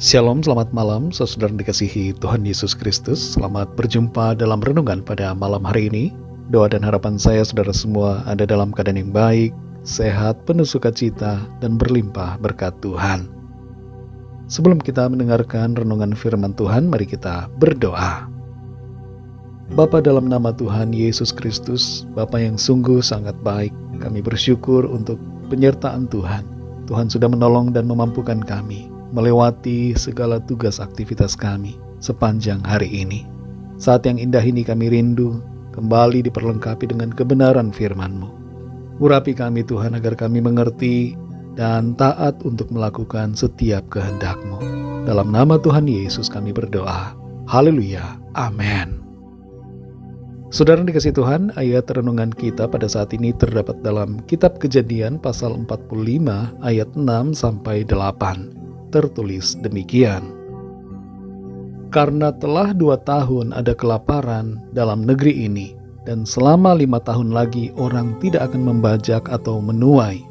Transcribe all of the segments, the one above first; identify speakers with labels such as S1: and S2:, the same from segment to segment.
S1: Shalom, selamat malam, saudara yang dikasihi Tuhan Yesus Kristus. Selamat berjumpa dalam renungan pada malam hari ini. Doa dan harapan saya saudara semua ada dalam keadaan yang baik, sehat, penuh sukacita, dan berlimpah berkat Tuhan. Sebelum kita mendengarkan renungan firman Tuhan, mari kita berdoa. Bapa, dalam nama Tuhan Yesus Kristus, Bapa yang sungguh sangat baik, kami bersyukur untuk penyertaan Tuhan. Tuhan sudah menolong dan memampukan kami melewati segala tugas aktivitas kami sepanjang hari ini. Saat yang indah ini kami rindu kembali diperlengkapi dengan kebenaran firman-Mu. Urapi kami Tuhan agar kami mengerti dan taat untuk melakukan setiap kehendak-Mu. Dalam nama Tuhan Yesus kami berdoa. Haleluya. Amin. Saudara yang dikasihi Tuhan, ayat renungan kita pada saat ini terdapat dalam Kitab Kejadian pasal 45 ayat 6-8. Tertulis demikian. Karena telah 2 tahun ada kelaparan dalam negeri ini, dan selama 5 tahun lagi orang tidak akan membajak atau menuai,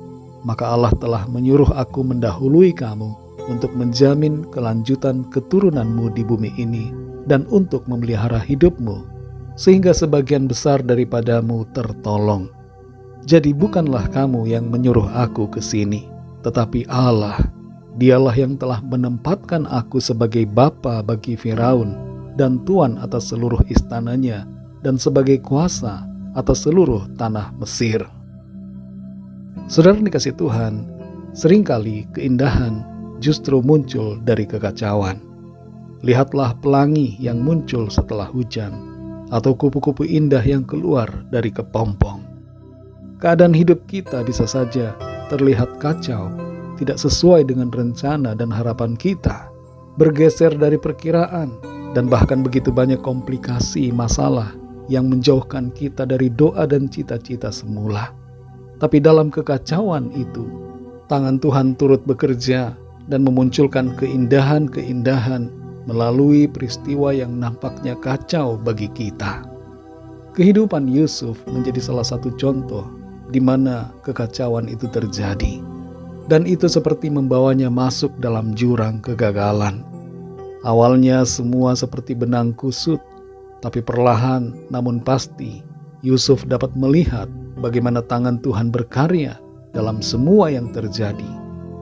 S1: maka Allah telah menyuruh aku mendahului kamu untuk menjamin kelanjutan keturunanmu di bumi ini dan untuk memelihara hidupmu, sehingga sebagian besar daripadamu tertolong. Jadi bukanlah kamu yang menyuruh aku ke sini, tetapi Allah. Dialah yang telah menempatkan aku sebagai bapa bagi Firaun dan tuan atas seluruh istananya dan sebagai kuasa atas seluruh tanah Mesir. Saudara dikasihi Tuhan, seringkali keindahan justru muncul dari kekacauan. Lihatlah pelangi yang muncul setelah hujan, atau kupu-kupu indah yang keluar dari kepompong. Keadaan hidup kita bisa saja terlihat kacau, tidak sesuai dengan rencana dan harapan kita, bergeser dari perkiraan, dan bahkan begitu banyak komplikasi masalah yang menjauhkan kita dari doa dan cita-cita semula. Tapi dalam kekacauan itu, tangan Tuhan turut bekerja dan memunculkan keindahan-keindahan melalui peristiwa yang nampaknya kacau bagi kita. Kehidupan Yusuf menjadi salah satu contoh di mana kekacauan itu terjadi. Dan itu seperti membawanya masuk dalam jurang kegagalan. Awalnya semua seperti benang kusut, tapi perlahan namun pasti Yusuf dapat melihat bagaimana tangan Tuhan berkarya dalam semua yang terjadi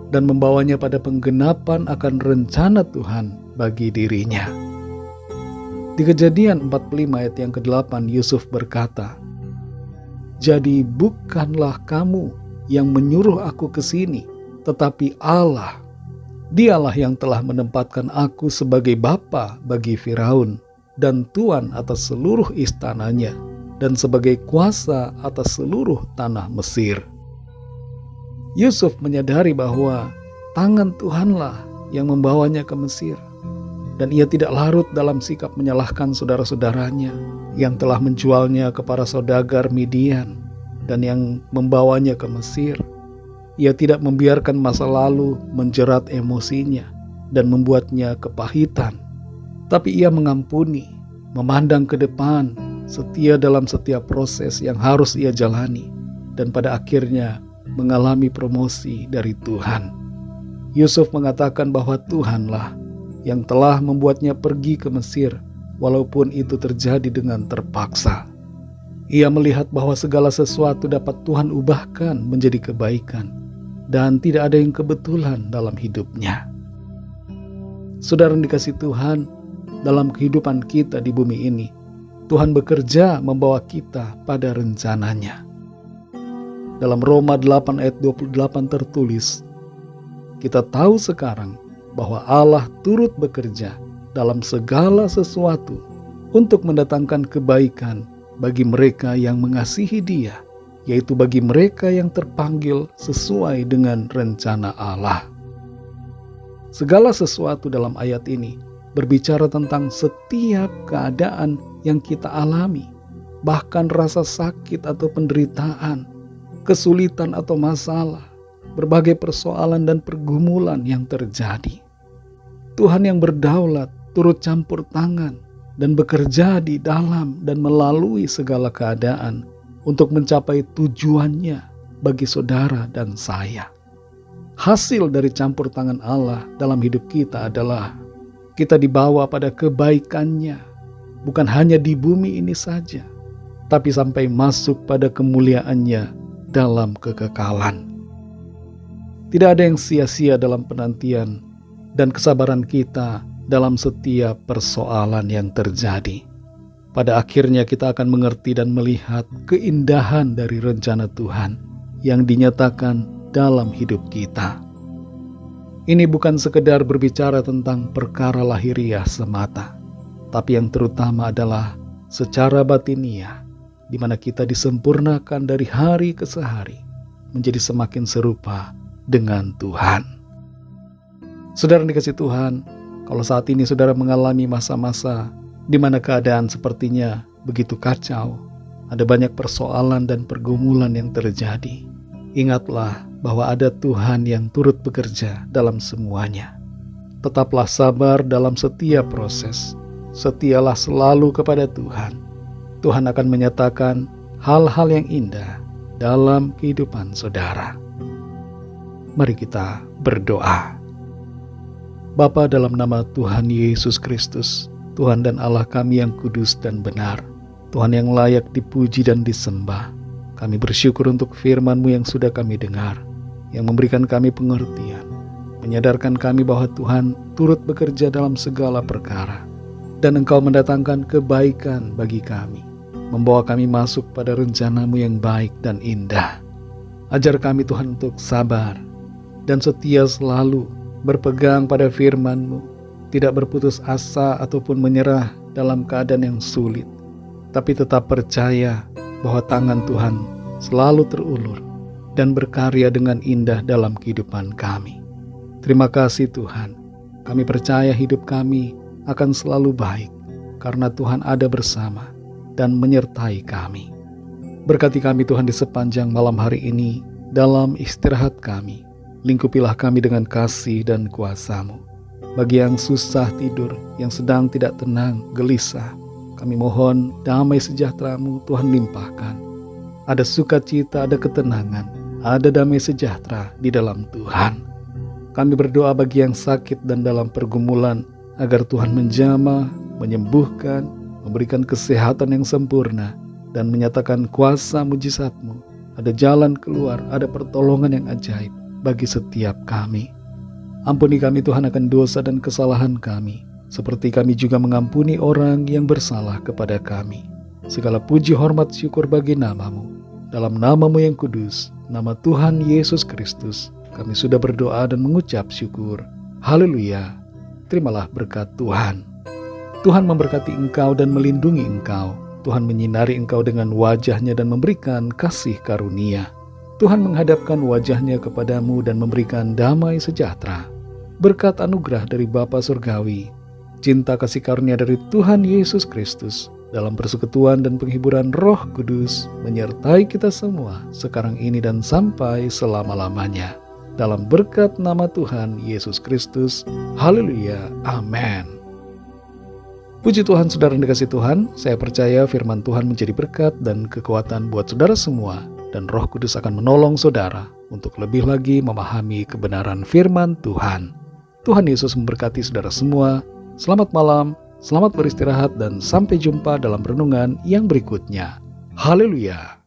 S1: dan membawanya pada penggenapan akan rencana Tuhan bagi dirinya. Di Kejadian 45 ayat yang ke-8 Yusuf berkata, "Jadi bukanlah kamu yang menyuruh aku ke sini, tetapi Allah. Dialah yang telah menempatkan aku sebagai bapa bagi Firaun dan tuan atas seluruh istananya dan sebagai kuasa atas seluruh tanah Mesir." Yusuf menyadari bahwa tangan Tuhanlah yang membawanya ke Mesir, dan ia tidak larut dalam sikap menyalahkan saudara-saudaranya yang telah menjualnya ke para saudagar Midian dan yang membawanya ke Mesir. Ia tidak membiarkan masa lalu menjerat emosinya dan membuatnya kepahitan. Tapi ia mengampuni, memandang ke depan, setia dalam setiap proses yang harus ia jalani, dan pada akhirnya mengalami promosi dari Tuhan. Yusuf mengatakan bahwa Tuhanlah yang telah membuatnya pergi ke Mesir, walaupun itu terjadi dengan terpaksa. Ia melihat bahwa segala sesuatu dapat Tuhan ubahkan menjadi kebaikan, dan tidak ada yang kebetulan dalam hidupnya. Saudara yang dikasihi Tuhan, dalam kehidupan kita di bumi ini, Tuhan bekerja membawa kita pada rencananya. Dalam Roma 8 ayat 28 tertulis, kita tahu sekarang bahwa Allah turut bekerja dalam segala sesuatu untuk mendatangkan kebaikan bagi mereka yang mengasihi Dia, yaitu bagi mereka yang terpanggil sesuai dengan rencana Allah. Segala sesuatu dalam ayat ini berbicara tentang setiap keadaan yang kita alami, bahkan rasa sakit atau penderitaan, kesulitan atau masalah, berbagai persoalan dan pergumulan yang terjadi. Tuhan yang berdaulat turut campur tangan dan bekerja di dalam dan melalui segala keadaan untuk mencapai tujuannya bagi saudara dan saya. Hasil dari campur tangan Allah dalam hidup kita adalah kita dibawa pada kebaikannya, bukan hanya di bumi ini saja, tapi sampai masuk pada kemuliaannya dalam kekekalan. Tidak ada yang sia-sia dalam penantian dan kesabaran kita dalam setiap persoalan yang terjadi. Pada akhirnya kita akan mengerti dan melihat keindahan dari rencana Tuhan yang dinyatakan dalam hidup kita. Ini bukan sekedar berbicara tentang perkara lahiriah semata, tapi yang terutama adalah secara batiniah, di mana kita disempurnakan dari hari ke hari, menjadi semakin serupa dengan Tuhan. Saudara dikasih Tuhan, kalau saat ini saudara mengalami masa-masa di mana keadaan sepertinya begitu kacau, ada banyak persoalan dan pergumulan yang terjadi, ingatlah bahwa ada Tuhan yang turut bekerja dalam semuanya. Tetaplah sabar dalam setiap proses. Setialah selalu kepada Tuhan. Tuhan akan menyatakan hal-hal yang indah dalam kehidupan saudara. Mari kita berdoa. Bapa, dalam nama Tuhan Yesus Kristus, Tuhan dan Allah kami yang kudus dan benar, Tuhan yang layak dipuji dan disembah, kami bersyukur untuk firman-Mu yang sudah kami dengar, yang memberikan kami pengertian, menyadarkan kami bahwa Tuhan turut bekerja dalam segala perkara, dan Engkau mendatangkan kebaikan bagi kami, membawa kami masuk pada rencana-Mu yang baik dan indah. Ajar kami Tuhan untuk sabar dan setia selalu berpegang pada firman-Mu, tidak berputus asa ataupun menyerah dalam keadaan yang sulit, tapi tetap percaya bahwa tangan Tuhan selalu terulur dan berkarya dengan indah dalam kehidupan kami. Terima kasih Tuhan, kami percaya hidup kami akan selalu baik karena Tuhan ada bersama dan menyertai kami. Berkati kami Tuhan di sepanjang malam hari ini dalam istirahat kami. Lingkupilah kami dengan kasih dan kuasa-Mu. Bagi yang susah tidur, yang sedang tidak tenang, gelisah, kami mohon damai sejahtera-Mu Tuhan limpahkan. Ada sukacita, ada ketenangan, ada damai sejahtera di dalam Tuhan. Kami berdoa bagi yang sakit dan dalam pergumulan, agar Tuhan menjamah, menyembuhkan, memberikan kesehatan yang sempurna, dan menyatakan kuasa mujizat-Mu. Ada jalan keluar, ada pertolongan yang ajaib bagi setiap kami. Ampuni kami Tuhan akan dosa dan kesalahan kami, seperti kami juga mengampuni orang yang bersalah kepada kami. Segala puji hormat syukur bagi nama-Mu. Dalam nama-Mu yang kudus, nama Tuhan Yesus Kristus, kami sudah berdoa dan mengucap syukur. Haleluya. Terimalah berkat Tuhan. Tuhan memberkati engkau dan melindungi engkau. Tuhan menyinari engkau dengan wajah-Nya dan memberikan kasih karunia. Tuhan menghadapkan wajah-Nya kepadamu dan memberikan damai sejahtera. Berkat anugerah dari Bapa Surgawi, cinta kasih karunia dari Tuhan Yesus Kristus, dalam persekutuan dan penghiburan Roh Kudus, menyertai kita semua sekarang ini dan sampai selama-lamanya. Dalam berkat nama Tuhan Yesus Kristus. Haleluya. Amin. Puji Tuhan, saudara yang dikasih Tuhan, saya percaya firman Tuhan menjadi berkat dan kekuatan buat saudara semua, dan Roh Kudus akan menolong saudara untuk lebih lagi memahami kebenaran firman Tuhan. Tuhan Yesus memberkati saudara semua. Selamat malam, selamat beristirahat, dan sampai jumpa dalam renungan yang berikutnya. Haleluya.